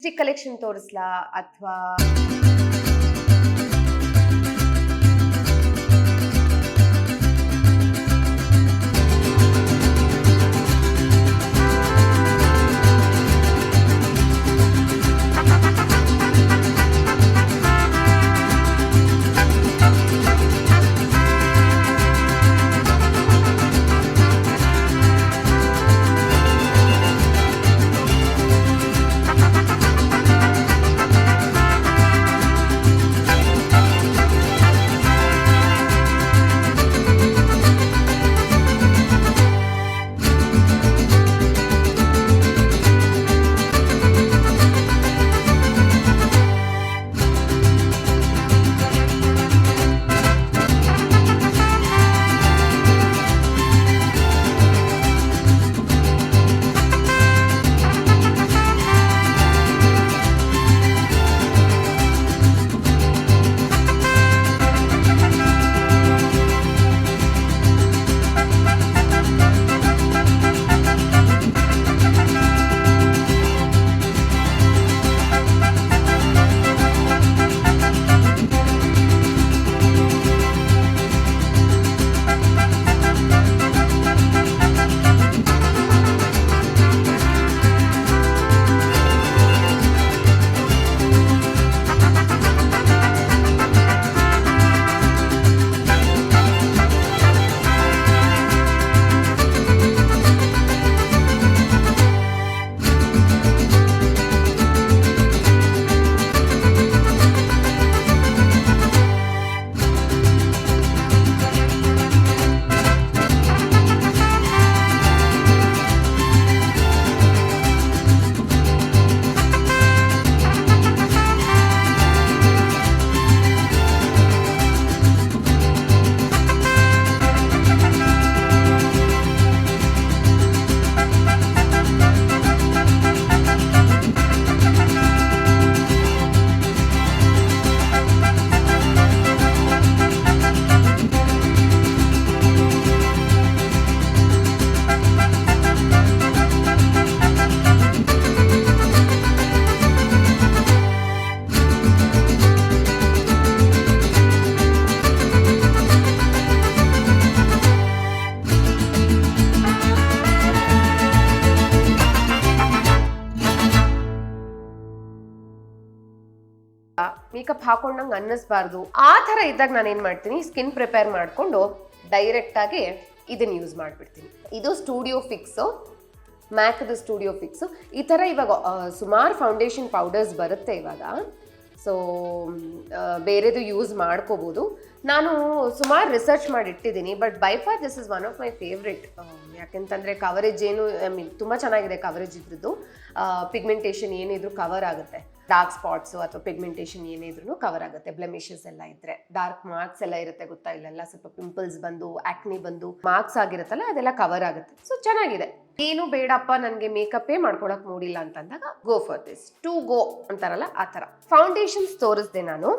Stick collection ತೋರಿಸ್ಲಾ ಅಥವಾ makeup ಹಾಕೊಂಡಂಗೆ ಅನ್ನಿಸ್ಬಾರ್ದು ಆ ಥರ ಇದ್ದಾಗ ನಾನು ಏನು ಮಾಡ್ತೀನಿ, ಸ್ಕಿನ್ ಪ್ರಿಪೇರ್ ಮಾಡಿಕೊಂಡು ಡೈರೆಕ್ಟಾಗಿ ಇದನ್ನು ಯೂಸ್ ಮಾಡಿಬಿಡ್ತೀನಿ. ಇದು ಸ್ಟುಡಿಯೋ ಫಿಕ್ಸು, ಮ್ಯಾಕ್ದು ಸ್ಟುಡಿಯೋ ಫಿಕ್ಸು. ಈ ಥರ ಇವಾಗ ಸುಮಾರು ಫೌಂಡೇಶನ್ ಪೌಡರ್ಸ್ ಬರುತ್ತೆ ಇವಾಗ. ಸೊ ಬೇರೆದು ಯೂಸ್ ಮಾಡ್ಕೋಬೋದು. ನಾನು ಸುಮಾರು ರಿಸರ್ಚ್ ಮಾಡಿ ಇಟ್ಟಿದ್ದೀನಿ, but by for this is one of my favourite. ಯಾಕೆಂತಂದರೆ ಕವರೇಜ್ ಏನು ತುಂಬ ಚೆನ್ನಾಗಿದೆ ಕವರೇಜ್ ಇದ್ರದ್ದು. ಪಿಗ್ಮೆಂಟೇಷನ್ ಏನಿದ್ರು ಕವರ್ ಆಗುತ್ತೆ, ಡಾರ್ಕ್ ಸ್ಪಾಟ್ಸು ಅಥವಾ ಪಿಗ್ಮೆಂಟೇಷನ್ ಏನಿದ್ರು ಕವರ್ ಆಗುತ್ತೆ. ಬ್ಲೆಮಿಷಸ್ ಎಲ್ಲ ಇದ್ರೆ, ಡಾರ್ಕ್ ಮಾರ್ಕ್ಸ್ ಎಲ್ಲ ಇರುತ್ತೆ ಗೊತ್ತಾ, ಇಲ್ಲೆಲ್ಲ ಸ್ವಲ್ಪ ಪಿಂಪಲ್ಸ್ ಬಂದು ಆಕ್ನಿ ಬಂದು ಮಾರ್ಕ್ಸ್ ಆಗಿರುತ್ತಲ್ಲ ಅದೆಲ್ಲ ಕವರ್ ಆಗುತ್ತೆ. ಸೊ ಚೆನ್ನಾಗಿದೆ. ಏನು ಬೇಡಪ್ಪ ನನಗೆ ಮೇಕಪ್ಪೇ ಮಾಡ್ಕೊಳಕ್ ಮೂಡಿಲ್ಲ ಅಂತಂದಾಗ go for this, to go ಅಂತಾರಲ್ಲ ಆ ಥರ. ಫೌಂಡೇಶನ್ಸ್ ತೋರಿಸ್ದೆ ನಾನು.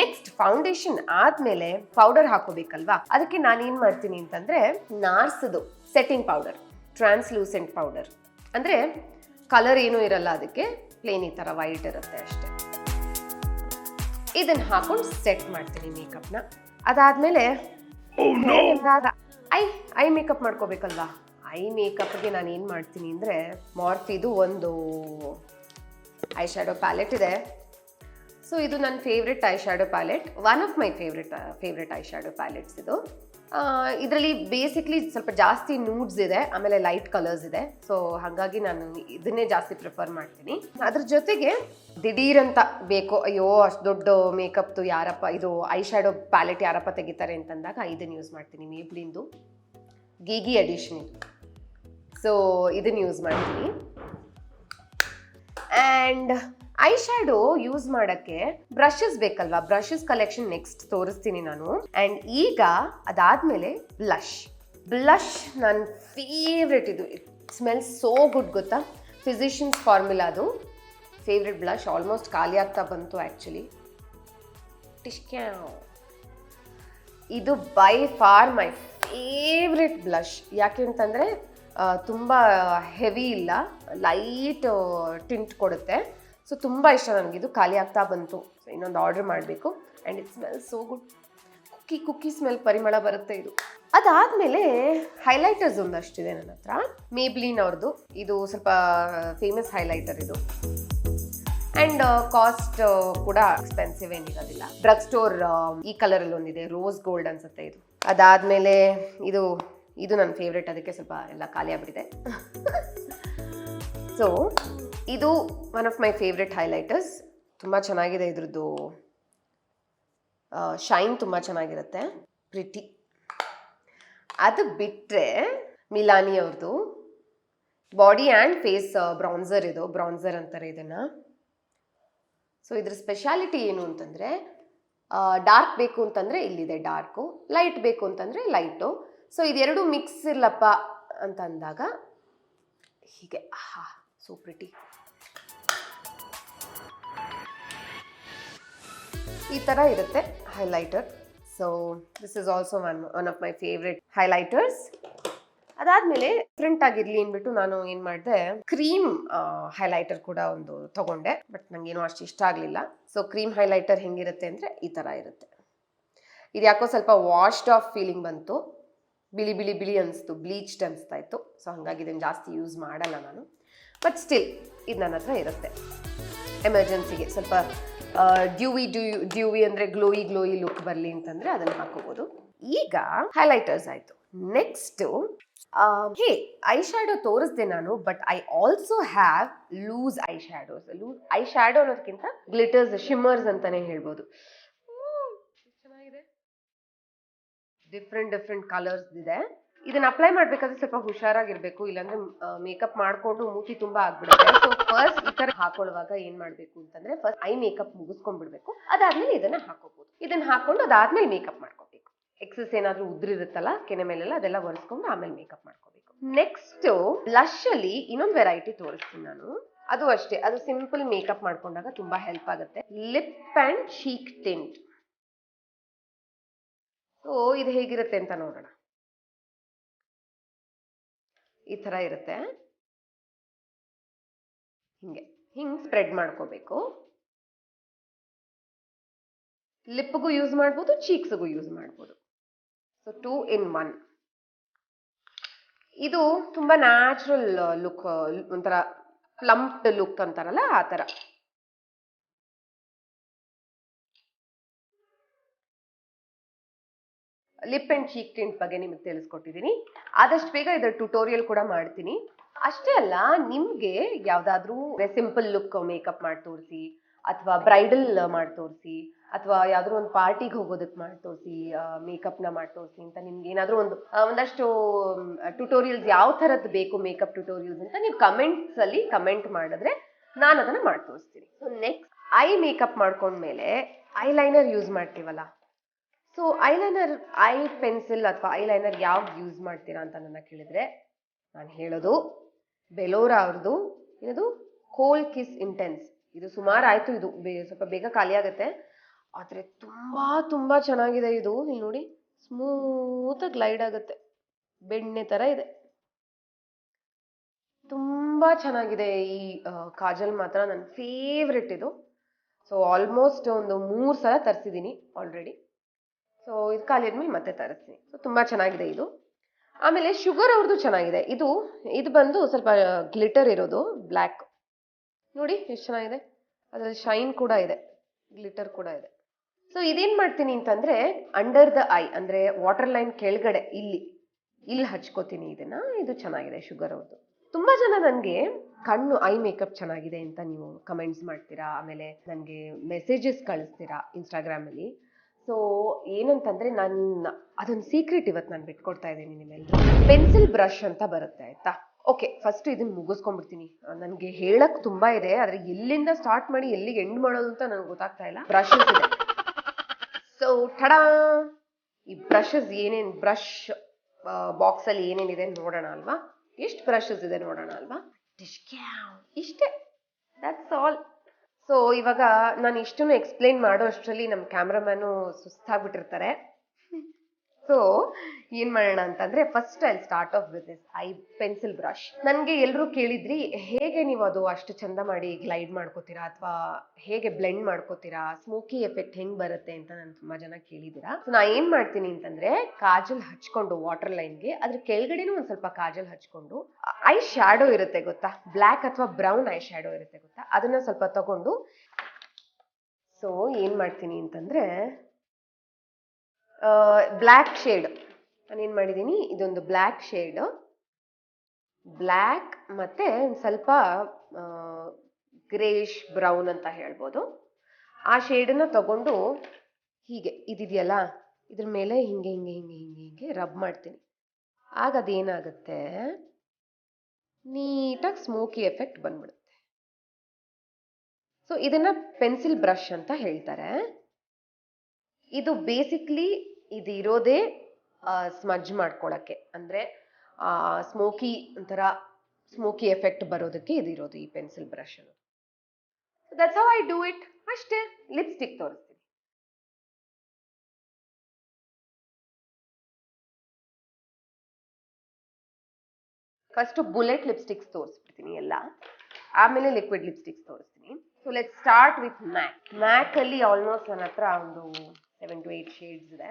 ನೆಕ್ಸ್ಟ್ ಫೌಂಡೇಶನ್ ಆದ್ಮೇಲೆ ಪೌಡರ್ ಹಾಕೋಬೇಕಲ್ವಾ, ಅದಕ್ಕೆ ನಾನು ಏನ್ ಮಾಡ್ತೀನಿ ಅಂತಂದ್ರೆ ನಾರ್ಸ್ದು ಸೆಟ್ಟಿಂಗ್ ಪೌಡರ್, ಟ್ರಾನ್ಸ್ಲೂಸೆಂಟ್ ಪೌಡರ್. ಅಂದ್ರೆ ಕಲರ್ ಏನೂ ಇರಲ್ಲ, ಅದಕ್ಕೆ ಪ್ಲೇನ್ ಈ ಥರ ವೈಟ್ ಇರುತ್ತೆ ಅಷ್ಟೇ. ಇದನ್ನ ಹಾಕೊಂಡು ಸೆಟ್ ಮಾಡ್ತೀನಿ ಮೇಕಪ್ನ. ಅದಾದ್ಮೇಲೆ ಐ ಮೇಕಪ್ ಮಾಡ್ಕೋಬೇಕಲ್ವಾ. ಐ ಮೇಕಪ್ಗೆ ನಾನು ಏನು ಮಾಡ್ತೀನಿ ಅಂದರೆ, ಮಾರ್ಫಿದು ಒಂದು ಐ ಶ್ಯಾಡೋ ಪ್ಯಾಲೆಟ್ ಇದೆ. ಸೊ ಇದು ನನ್ನ favourite I shadow palette, one of my favourite I shadow palettes ಇದು. ಇದರಲ್ಲಿ ಬೇಸಿಕ್ಲಿ ಸ್ವಲ್ಪ ಜಾಸ್ತಿ ನೂಡ್ಸ್ ಇದೆ, ಆಮೇಲೆ ಲೈಟ್ ಕಲರ್ಸ್ ಇದೆ. ಸೊ ಹಾಗಾಗಿ ನಾನು ಇದನ್ನೇ ಜಾಸ್ತಿ ಪ್ರಿಫರ್ ಮಾಡ್ತೀನಿ. ಅದ್ರ ಜೊತೆಗೆ ದಿಢೀರಂತ ಬೇಕು, ಅಯ್ಯೋ ಅಷ್ಟು ದೊಡ್ಡ ಮೇಕಪ್ದು ಯಾರಪ್ಪ, ಇದು ಐ ಶ್ಯಾಡೋ ಪ್ಯಾಲೆಟ್ ಯಾರಪ್ಪ ತೆಗಿತಾರೆ ಅಂತಂದಾಗ ಇದನ್ನು ಯೂಸ್ ಮಾಡ್ತೀನಿ. ಮೇಬ್ಲಿನ್ದು ಗೀಗಿ ಎಡಿಷನ್ ಇದು. ಸೊ ಇದನ್ನು ಯೂಸ್ ಮಾಡ್ತೀನಿ. ಆ್ಯಂಡ್ ಐ ಶ್ಯಾಡೋ ಯೂಸ್ ಮಾಡೋಕ್ಕೆ ಬ್ರಷಸ್ ಬೇಕಲ್ವಾ, ಬ್ರಷಸ್ ಕಲೆಕ್ಷನ್ ನೆಕ್ಸ್ಟ್ ತೋರಿಸ್ತೀನಿ ನಾನು. ಆ್ಯಂಡ್ ಈಗ ಅದಾದಮೇಲೆ ಬ್ಲಷ್ ನನ್ನ ಫೇವ್ರೆಟ್. ಇದು ಇಟ್ ಸ್ಮೆಲ್ಸ್ ಸೋ ಗುಡ್ ಗೊತ್ತಾ. ಫಿಸಿಷಿಯನ್ಸ್ ಫಾರ್ಮುಲಾದು ಫೇವ್ರೆಟ್ ಬ್ಲಷ್, ಆಲ್ಮೋಸ್ಟ್ ಖಾಲಿ ಆಗ್ತಾ ಬಂತು ಆ್ಯಕ್ಚುಲಿ. ಇದು by for my favourite blush. ಯಾಕೆ ಅಂತಂದರೆ ತುಂಬ ಹೆವಿ ಇಲ್ಲ, ಲೈಟ್ ಟಿಂಟ್ ಕೊಡುತ್ತೆ. ಸೊ ತುಂಬ ಇಷ್ಟ ನನಗಿದು. ಖಾಲಿ ಆಗ್ತಾ ಬಂತು. ಸೊ ಇನ್ನೊಂದು ಆರ್ಡರ್ ಮಾಡಬೇಕು. And it smell so good. Cookie smell ಪರಿಮಳ ಬರುತ್ತೆ ಇದು. ಅದಾದಮೇಲೆ ಹೈಲೈಟರ್ಸ್ ಒಂದಷ್ಟಿದೆ ನನ್ನ ಹತ್ರ. ಮೇಬ್ಲಿನ್ ಅವ್ರದ್ದು ಇದು ಸ್ವಲ್ಪ ಫೇಮಸ್ ಹೈಲೈಟರ್ ಇದು. ಆ್ಯಂಡ್ ಕಾಸ್ಟ್ ಕೂಡ ಎಕ್ಸ್ಪೆನ್ಸಿವ್ ಏನಿರೋದಿಲ್ಲ. ಡ್ರಗ್ ಸ್ಟೋರ್ ಈ ಕಲರಲ್ಲಿ ಒಂದಿದೆ, ರೋಸ್ ಗೋಲ್ಡ್ ಅನ್ಸುತ್ತೆ ಇದು. ಅದಾದಮೇಲೆ ಇದು ನನ್ನ ಫೇವ್ರೆಟ್, ಅದಕ್ಕೆ ಸ್ವಲ್ಪ ಎಲ್ಲ ಖಾಲಿ ಆಗ್ಬಿಟ್ಟಿದೆ. ಸೊ ಇದು one of my favourite highlighters. ತುಂಬ ಚೆನ್ನಾಗಿದೆ ಇದ್ರದ್ದು ಶೈನ್, ತುಂಬ ಚೆನ್ನಾಗಿರುತ್ತೆ, ಪ್ರಿಟಿ. ಅದು ಬಿಟ್ಟರೆ ಮಿಲಾನಿ ಅವ್ರದ್ದು ಬಾಡಿ ಆ್ಯಂಡ್ ಫೇಸ್ ಬ್ರೌನ್ಸರ್ ಇದು, ಬ್ರೌನ್ಸರ್ ಅಂತಾರೆ ಇದನ್ನು. ಸೊ ಇದ್ರ ಸ್ಪೆಷಾಲಿಟಿ ಏನು ಅಂತಂದರೆ, ಡಾರ್ಕ್ ಬೇಕು ಅಂತಂದರೆ ಇಲ್ಲಿದೆ ಡಾರ್ಕು, ಲೈಟ್ ಬೇಕು ಅಂತಂದರೆ ಲೈಟು. ಸೊ ಇದೆರಡು ಮಿಕ್ಸ್ ಇರ್ಲಪ್ಪ ಅಂತ ಅಂದಾಗ ಹೀಗೆ ಸೋ ಪ್ರಿಟಿ. ಈ ಥರ ಇರುತ್ತೆ highlighter. So this is also one of my favourite highlighters. ಅದಾದಮೇಲೆ ಡಿಫ್ರೆಂಟ್ ಆಗಿರಲಿ ಅಂದ್ಬಿಟ್ಟು ನಾನು ಏನು ಮಾಡಿದೆ, ಕ್ರೀಮ್ ಹೈಲೈಟರ್ ಕೂಡ ಒಂದು ತೊಗೊಂಡೆ. ಬಟ್ ನನಗೇನು ಅಷ್ಟು ಇಷ್ಟ ಆಗಲಿಲ್ಲ. ಸೊ ಕ್ರೀಮ್ ಹೈಲೈಟರ್ ಹೆಂಗಿರುತ್ತೆ ಅಂದರೆ ಈ ಥರ ಇರುತ್ತೆ. ಇದು ಯಾಕೋ ಸ್ವಲ್ಪ ವಾಶ್ಡ್ ಆಫ್ ಫೀಲಿಂಗ್ ಬಂತು, ಬಿಳಿ ಬಿಳಿ ಬಿಳಿ ಅನಿಸ್ತು, ಬ್ಲೀಚ್ಡ್ ಅನಿಸ್ತಾ ಇತ್ತು. ಸೊ ಹಾಗಾಗಿ ಇದನ್ನು ಜಾಸ್ತಿ ಯೂಸ್ ಮಾಡಲ್ಲ ನಾನು. ಬಟ್ ಸ್ಟಿಲ್ ಇದು ನನ್ನ ಹತ್ರ ಇರುತ್ತೆ ಎಮರ್ಜೆನ್ಸಿಗೆ. ಸ್ವಲ್ಪ ಡ್ಯೂವಿ ಅಂದರೆ ಗ್ಲೋಯಿ ಲುಕ್ ಬರಲಿ ಅಂತಂದರೆ ಅದನ್ನು ಹಾಕೋಬೋದು. ಈಗ ಹೈಲೈಟರ್ಸ್ ಆಯಿತು. ನೆಕ್ಸ್ಟು ಐ ಶ್ಯಾಡೋ ತೋರಿಸ್ದೆ ನಾನು. But I also have loose eye shadows. Loose eye shadow ಅನ್ನೋದಕ್ಕಿಂತ ಗ್ಲಿಟರ್ಸ್, ಶಿಮ್ಮರ್ಸ್ ಅಂತಾನೆ ಹೇಳ್ಬೋದು. ಚೆನ್ನಾಗಿದೆ, ಡಿಫ್ರೆಂಟ್ ಕಲರ್ಸ್ ಇದೆ. ಇದನ್ನ ಅಪ್ಲೈ ಮಾಡಬೇಕಾದ್ರೆ ಸ್ವಲ್ಪ ಹುಷಾರಾಗಿರ್ಬೇಕು, ಇಲ್ಲಾಂದ್ರೆ ಮೇಕಪ್ ಮಾಡ್ಕೊಂಡು ಮೂತಿ ತುಂಬಾ ಆಗ್ಬಿಡುತ್ತೆ. ಸೊ ಫಸ್ಟ್ ಈ ತರ ಹಾಕೊಳ್ಳುವಾಗ ಏನ್ ಮಾಡ್ಬೇಕು ಅಂತಂದ್ರೆ, ಫಸ್ಟ್ ಐ ಮೇಕಪ್ ಮುಗಿಸ್ಕೊಂಡ್ಬಿಡ್ಬೇಕು. ಅದಾದ್ಮೇಲೆ ಇದನ್ನ ಹಾಕೋಬಹುದು. ಇದನ್ನ ಹಾಕೊಂಡು ಅದಾದ್ಮೇಲೆ ಮೇಕಪ್ ಮಾಡ್ಕೋಬೇಕು. ಎಕ್ಸಸ್ ಏನಾದ್ರೂ ಉದ್ರಿರುತ್ತಲ್ಲ ಕೆನೆ ಮೇಲೆಲ್ಲ, ಅದೆಲ್ಲ ಒರೆಸ್ಕೊಂಡು ಆಮೇಲೆ ಮೇಕಪ್ ಮಾಡ್ಕೋಬೇಕು. ನೆಕ್ಸ್ಟ್ ಬ್ಲಶ್ ಅಲ್ಲಿ ಇನ್ನೊಂದು ವೆರೈಟಿ ತೋರಿಸ್ತೀನಿ ನಾನು. ಅದು ಅಷ್ಟೇ, ಅದು ಸಿಂಪಲ್ ಮೇಕಪ್ ಮಾಡ್ಕೊಂಡಾಗ ತುಂಬಾ ಹೆಲ್ಪ್ ಆಗುತ್ತೆ. Lip and cheek tint. So ಇದು ಹೇಗಿರುತ್ತೆ ಅಂತ ನೋಡೋಣ. ಈ ತರ ಇರುತ್ತೆ. ಹಿಂಗೆ ಸ್ಪ್ರೆಡ್ ಮಾಡ್ಕೋಬೇಕು. ಲಿಪ್ಗೂ ಯೂಸ್ ಮಾಡ್ಬೋದು, ಚೀಕ್ಸ್ಗೂ ಯೂಸ್ ಮಾಡ್ಬೋದು. So 2 in 1. ಇದು ತುಂಬಾ ನ್ಯಾಚುರಲ್ ಲುಕ್, ಒಂಥರ ಪ್ಲಂಪ್ಡ್ ಲುಕ್ ಅಂತಾರಲ್ಲ ಆ ತರ. ಲಿಪ್ ಅಂಡ್ ಚೀಕ್ ಟಿಂಟ್ ಬಗ್ಗೆ ನಿಮಗೆ ತಿಳಿಸ್ಕೊಟ್ಟಿದ್ದೀನಿ. ಆದಷ್ಟು ಬೇಗ ಇದರ ಟ್ಯುಟೋರಿಯಲ್ ಕೂಡ ಮಾಡ್ತೀನಿ. ಅಷ್ಟೇ ಅಲ್ಲ, ನಿಮ್ಗೆ ಯಾವ್ದಾದ್ರೂ ಸಿಂಪಲ್ ಲುಕ್ ಮೇಕಪ್ ಮಾಡಿ ತೋರಿಸಿ, ಅಥವಾ ಬ್ರೈಡಲ್ ಮಾಡಿ ತೋರಿಸಿ, ಅಥವಾ ಯಾವ್ದಾದ್ರು ಒಂದು ಪಾರ್ಟಿಗೆ ಹೋಗೋದಕ್ಕೆ ಮಾಡಿ ತೋರಿಸಿ, ಮೇಕಪ್ನ ಮಾಡಿ ತೋರಿಸಿ ಅಂತ ನಿಮ್ಗೆ ಏನಾದರೂ ಒಂದಷ್ಟು ಟ್ಯುಟೋರಿಯಲ್ಸ್ ಯಾವ ಥರದ್ದು ಬೇಕು ಮೇಕಪ್ ಟ್ಯುಟೋರಿಯಲ್ಸ್ ಅಂತ ನೀವು ಕಮೆಂಟ್ಸ್ ಅಲ್ಲಿ ಕಮೆಂಟ್ ಮಾಡಿದ್ರೆ ನಾನು ಅದನ್ನ ಮಾಡಿ ತೋರಿಸ್ತೀನಿ. ಸೊ ನೆಕ್ಸ್ಟ್ ಐ ಮೇಕಪ್ ಮಾಡ್ಕೊಂಡ್ಮೇಲೆ ಐಲೈನರ್ ಯೂಸ್ ಮಾಡ್ತೀವಲ್ಲ. ಸೊ ಐಲೈನರ್, ಐ ಪೆನ್ಸಿಲ್ ಅಥವಾ ಐಲೈನರ್ ಯಾವ್ದು ಯೂಸ್ ಮಾಡ್ತೀರಾ ಅಂತ ನನ್ನ ಕೇಳಿದ್ರೆ ನಾನು ಹೇಳೋದು ಬೆಲೋರಾ ಅವ್ರದ್ದು ಏನದು ಕೋಲ್ ಕಿಸ್ ಇಂಟೆನ್ಸ್. ಇದು ಸುಮಾರು ಆಯ್ತು, ಇದು ಸ್ವಲ್ಪ ಬೇಗ ಖಾಲಿ ಆಗುತ್ತೆ, ಆದರೆ ತುಂಬಾ ಚೆನ್ನಾಗಿದೆ ಇದು. ಇಲ್ಲಿ ನೋಡಿ, ಸ್ಮೂತ್ ಗ್ಲೈಡ್ ಆಗುತ್ತೆ, ಬೆಣ್ಣೆ ತರ ಇದೆ. ತುಂಬಾ ಚೆನ್ನಾಗಿದೆ ಈ ಕಾಜಲ್, ಮಾತ್ರ ನನ್ನ ಫೇವ್ರೆಟ್ ಇದು. ಸೊ ಆಲ್ಮೋಸ್ಟ್ ಒಂದು 3 ಸಲ ತರಿಸಿದ್ದೀನಿ ಆಲ್ರೆಡಿ. ಸೊ ಇದು ಖಾಲಿ ಆದ್ಮೇಲೆ ಮತ್ತೆ ತರಿಸ್ತೀನಿ. ಸೊ ತುಂಬಾ ಚೆನ್ನಾಗಿದೆ ಇದು. ಆಮೇಲೆ ಶುಗರ್ ಅವ್ರದ್ದು ಚೆನ್ನಾಗಿದೆ. ಇದು ಬಂದು ಸ್ವಲ್ಪ ಗ್ಲಿಟರ್ ಇರೋದು, ಬ್ಲ್ಯಾಕ್. ನೋಡಿ ಎಷ್ಟು ಚೆನ್ನಾಗಿದೆ, ಅದರಲ್ಲಿ ಶೈನ್ ಕೂಡ ಇದೆ, ಗ್ಲಿಟರ್ ಕೂಡ ಇದೆ. ಸೊ ಇದೇನ್ ಮಾಡ್ತೀನಿ ಅಂತಂದ್ರೆ, ಅಂಡರ್ ದ ಐ ಅಂದ್ರೆ ವಾಟರ್ ಲೈನ್ ಕೆಳಗಡೆ ಇಲ್ಲಿ ಹಚ್ಕೋತೀನಿ ಇದನ್ನ. ಇದು ಚೆನ್ನಾಗಿದೆ ಶುಗರ್ ಅವ್ರದ್ದು. ತುಂಬಾ ಜನ ನನಗೆ ಕಣ್ಣು ಐ ಮೇಕಪ್ ಚೆನ್ನಾಗಿದೆ ಅಂತ ನೀವು ಕಮೆಂಟ್ಸ್ ಮಾಡ್ತೀರಾ, ಆಮೇಲೆ ನನಗೆ ಮೆಸೇಜಸ್ ಕಳಿಸ್ತೀರಾ ಇನ್ಸ್ಟಾಗ್ರಾಮಲ್ಲಿ. ಸೊ ಏನಂತಂದ್ರೆ, ಅದೊಂದು ಸೀಕ್ರೆಟ್ ಇವತ್ತು ನಾನು ಬಿಟ್ಕೊಡ್ತಾ ಇದ್ದೀನಿ ನಿಮ್ಮೆಲ್ಲ. ಪೆನ್ಸಿಲ್ ಬ್ರಷ್ ಅಂತ ಬರುತ್ತೆ, ಆಯ್ತಾ? ಓಕೆ, ಫಸ್ಟ್ ಇದನ್ನ ಮುಗಿಸ್ಕೊಂಡ್ಬಿಡ್ತೀನಿ. ನನಗೆ ಹೇಳಕ್ ತುಂಬಾ ಇದೆ, ಆದ್ರೆ ಎಲ್ಲಿಂದ ಸ್ಟಾರ್ಟ್ ಮಾಡಿ ಎಲ್ಲಿಗೆ ಎಂಡ್ ಮಾಡೋದು ಅಂತ ನನಗೆ ಗೊತ್ತಾಗ್ತಾ ಇಲ್ಲ. ಬ್ರಷಸ್ ಇದೆ. ಸೊ ಟಡಾ, ಈ ಬ್ರಷಸ್ ಏನೇನು, ಬ್ರಷ್ ಬಾಕ್ಸ್ ಅಲ್ಲಿ ಏನೇನಿದೆ ನೋಡೋಣ ಅಲ್ವಾ? ಎಷ್ಟು ಬ್ರಷಸ್ ಇದೆ ನೋಡೋಣ ಅಲ್ವಾ? ಇಷ್ಟೇ, ದಟ್ಸ್ ಆಲ್. ಸೊ ಇವಾಗ ನಾನು ಇಷ್ಟನ್ನು ಎಕ್ಸ್ಪ್ಲೈನ್ ಮಾಡೋ ಅಷ್ಟರಲ್ಲಿ ನಮ್ಮ ಕ್ಯಾಮ್ರಾಮ್ಯಾನು ಸುಸ್ತಾಗ್ಬಿಟ್ಟಿರ್ತಾರೆ. ಸೊ ಏನ್ ಮಾಡೋಣ ಅಂತಂದ್ರೆ first I start of with this I pencil brush. ನನ್ಗೆ ಎಲ್ರು ಕೇಳಿದ್ರಿ ಹೇಗೆ ನೀವು ಅದು ಅಷ್ಟು ಚಂದ ಮಾಡಿ ಗ್ಲೈಡ್ ಮಾಡ್ಕೋತೀರಾ ಅಥವಾ ಹೇಗೆ ಬ್ಲೆಂಡ್ ಮಾಡ್ಕೋತೀರಾ, ಸ್ಮೋಕಿ ಎಫೆಕ್ಟ್ ಹೆಂಗ್ ಬರುತ್ತೆ ಅಂತ ನನ್ ತುಂಬಾ ಜನ ಕೇಳಿದೀರಾ. ಸೊ ನಾ ಏನ್ ಮಾಡ್ತೀನಿ ಅಂತಂದ್ರೆ ಕಾಜಲ್ ಹಚ್ಕೊಂಡು ವಾಟರ್ ಲೈನ್ಗೆ ಅದ್ರ ಕೆಳಗಡೆನೂ ಒಂದ್ ಸ್ವಲ್ಪ ಕಾಜಲ್ ಹಚ್ಕೊಂಡು ಐ ಶ್ಯಾಡೋ ಇರುತ್ತೆ ಗೊತ್ತಾ, ಬ್ಲ್ಯಾಕ್ ಅಥವಾ ಬ್ರೌನ್ ಐ ಶ್ಯಾಡೋ ಇರುತ್ತೆ ಗೊತ್ತಾ, ಅದನ್ನ ಸ್ವಲ್ಪ ತಗೊಂಡು ಸೊ ಏನ್ ಮಾಡ್ತೀನಿ ಅಂತಂದ್ರೆ ಬ್ಲ್ಯಾಕ್ ಶೇಡ್ ನಾನೇನ್ ಮಾಡಿದ್ದೀನಿ, ಇದೊಂದು ಬ್ಲ್ಯಾಕ್ ಶೇಡ್, ಬ್ಲ್ಯಾಕ್ ಮತ್ತೆ ಸ್ವಲ್ಪ ಗ್ರೇಶ್ ಬ್ರೌನ್ ಅಂತ ಹೇಳ್ಬೋದು. ಆ ಶೇಡನ್ನ ತಗೊಂಡು ಹೀಗೆ ಇದಿದೆಯಲ್ಲ ಇದ್ರ ಮೇಲೆ ಹಿಂಗೆ ಹಿಂಗೆ ಹಿಂಗೆ ಹಿಂಗೆ ಹಿಂಗೆ ರಬ್ ಮಾಡ್ತೀನಿ. ಆಗ ಅದೇನಾಗುತ್ತೆ, ನೀಟಾಗಿ ಸ್ಮೋಕಿ ಎಫೆಕ್ಟ್ ಬಂದ್ಬಿಡುತ್ತೆ. ಸೊ ಇದನ್ನ ಪೆನ್ಸಿಲ್ ಬ್ರಷ್ ಅಂತ ಹೇಳ್ತಾರೆ. ಇದು ಬೇಸಿಕ್ಲಿ ಇದು ಇರೋದೇ ಸ್ಮಜ್ ಮಾಡ್ಕೊಳಕ್ಕೆ, ಅಂದ್ರೆ ಸ್ಮೋಕಿ ಒಂಥರ ಸ್ಮೋಕಿ ಎಫೆಕ್ಟ್ ಬರೋದಕ್ಕೆ ಇದು ಇರೋದು ಈ pencil brush. That's how I do it. ಅಷ್ಟೇ. ಲಿಪ್ಸ್ಟಿಕ್ ತೋರಿಸ್ತೀನಿ. ಫಸ್ಟ್ ಬುಲೆಟ್ ಲಿಪ್ಸ್ಟಿಕ್ಸ್ ತೋರಿಸ್ಬಿಡ್ತೀನಿ ಎಲ್ಲ, ಆಮೇಲೆ ಲಿಕ್ವಿಡ್ ಲಿಪ್ಸ್ಟಿಕ್ಸ್ ತೋರಿಸ್ತೀನಿ. ಸೊ ಲೆಟ್ ಸ್ಟಾರ್ಟ್ ವಿತ್ ಮ್ಯಾಕ್. ಮ್ಯಾಕ್ ಅಲ್ಲಿ ಆಲ್ಮೋಸ್ಟ್ ನನ್ನ ಹತ್ರ ಒಂದು 7 to 8 ಶೇಡ್ಸ್ ಇದೆ.